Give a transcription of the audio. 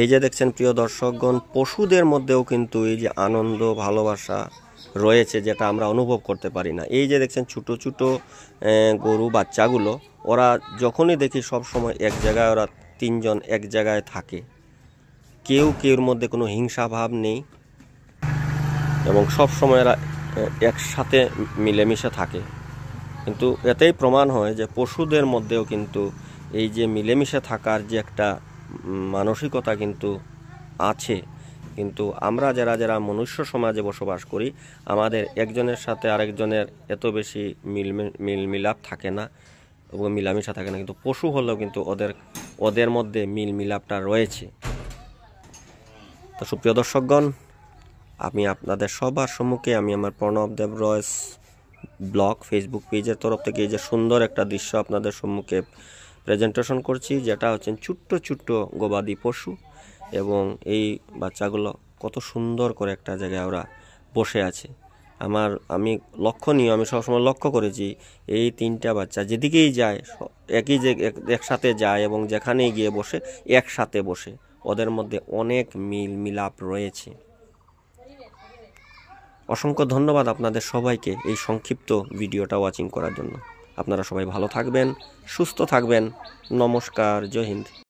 এই যে দেখছেন প্রিয় দর্শকগণ, পশুদের মধ্যেও কিন্তু এই যে আনন্দ ভালোবাসা রয়েছে, যেটা আমরা অনুভব করতে পারি না। এই যে দেখছেন ছোটো ছোটো গরু বাচ্চাগুলো, ওরা যখনই দেখি সব সময় এক জায়গায়, ওরা তিনজন এক জায়গায় থাকে, কেউর মধ্যে কোনো হিংসা ভাব নেই এবং সব সময় এরা একসাথে মিলেমিশে থাকে। কিন্তু এতেই প্রমাণ হয় যে পশুদের মধ্যেও কিন্তু এই যে মিলেমিশে থাকার যে একটা মানসিকতা কিন্তু আছে। কিন্তু আমরা যারা মনুষ্য সমাজে বসবাস করি, আমাদের একজনের সাথে আরেকজনের এত বেশি মিলাপ থাকে না এবং মিলামিশা থাকে না। কিন্তু পশু হলেও কিন্তু ওদের মধ্যে মিলাপটা রয়েছে। তো সুপ্রিয় দর্শকগণ, আমি আপনাদের সবার সম্মুখে আমি আমার প্রণব দেব রয়েস ব্লগ ফেসবুক পেজের তরফ থেকে এই যে সুন্দর একটা দৃশ্য আপনাদের সম্মুখে প্রেজেন্টেশন করছি, যেটা হচ্ছে ছোট্ট ছোট্ট গবাদি পশু। এবং এই বাচ্চাগুলো কত সুন্দর করে একটা জায়গায় ওরা বসে আছে। আমি আমি সবসময় লক্ষ্য করেছি, এই তিনটা বাচ্চা যেদিকেই যায় একসাথে যায় এবং যেখানেই গিয়ে বসে একসাথে বসে। ওদের মধ্যে অনেক মিলাপ রয়েছে। অসংখ্য ধন্যবাদ আপনাদের সবাইকে এই সংক্ষিপ্ত ভিডিওটা ওয়াচিং করার জন্য। আপনারা সবাই ভালো থাকবেন, সুস্থ থাকবেন। নমস্কার, জয় হিন্দ।